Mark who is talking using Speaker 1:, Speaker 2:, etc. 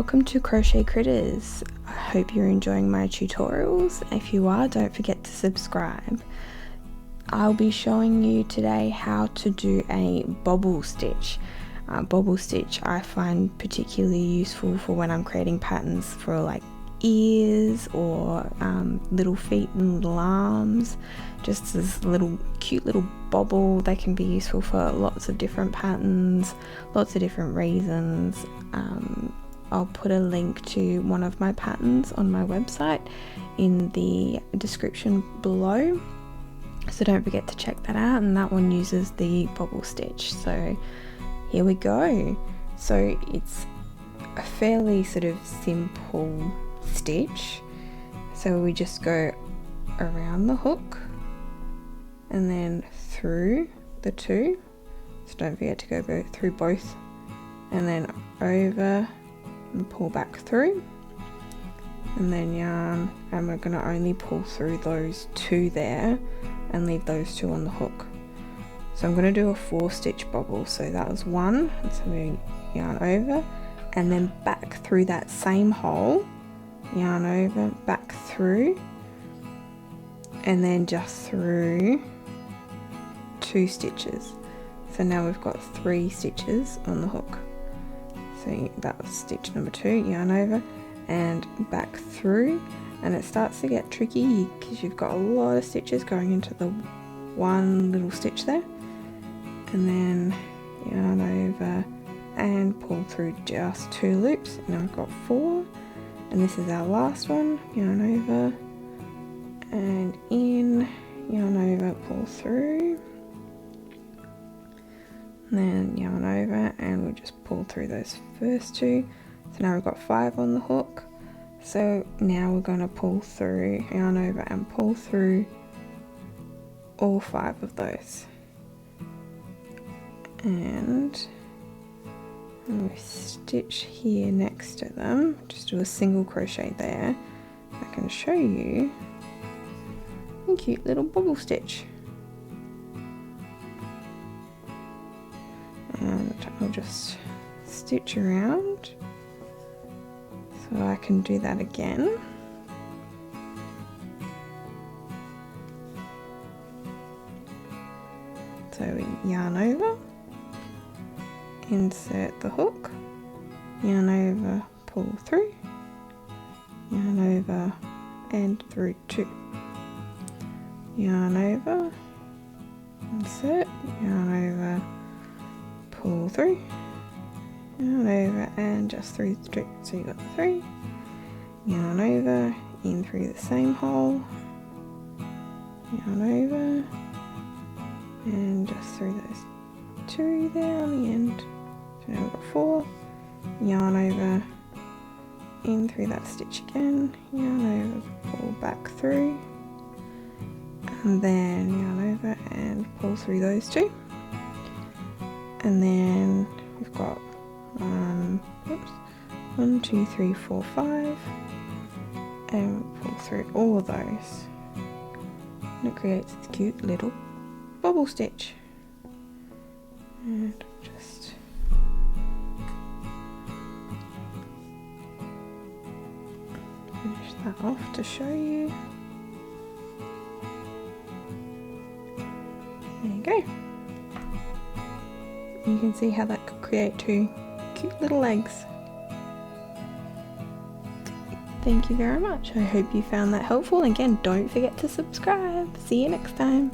Speaker 1: welcome to Crochet Critters. I hope you're enjoying my tutorials. If you are, don't forget to subscribe. I'll be showing you today how to do a bobble stitch. Bobble stitch I find particularly useful for when I'm creating patterns for like ears or little feet and little arms. Just this little cute little bobble. They can be useful for lots of different patterns, lots of different reasons. I'll put a link to one of my patterns on my website in the description below, so don't forget to check that out, and that one uses the bobble stitch. So here we go. So it's a fairly sort of simple stitch. So we just go around the hook and then through the two, so don't forget to go through both, and then over and pull back through, and then yarn, and we're going to only pull through those two there and leave those two on the hook. So I'm going to do a 4-stitch bobble. So that was one, so we yarn over and then back through that same hole, yarn over, back through, and then just through 2 stitches. So now we've got 3 stitches on the hook. So that was stitch number 2, yarn over and back through, and it starts to get tricky because you've got a lot of stitches going into the one little stitch there, and then yarn over and pull through just 2 loops. Now I've got 4, and this is our last one. Yarn over and in, yarn over, pull through, and then yarn over, and we just pull through those first 2. So now we've got 5 on the hook. So now we're going to pull through, yarn over and pull through all 5 of those, and we stitch here next to them. Just do a single crochet there. I can show you a cute little bobble stitch. And I'll just stitch around so I can do that again. So we yarn over, insert the hook, yarn over, pull through, yarn over and through 2, yarn over, insert, yarn over, pull through, yarn over and just through the 2. So you got 3, yarn over, in through the same hole, yarn over and just through those 2 there on the end. So now we've got 4, yarn over, in through that stitch again, yarn over, pull back through, and then yarn over and pull through those 2. And then we've got 1, 2, 3, 4, 5, and pull through all of those, and it creates this cute little bobble stitch. And just finish that off to show you. There you go. You can see how that could create 2 cute little legs. Thank you very much. I hope you found that helpful. Again, don't forget to subscribe. See you next time.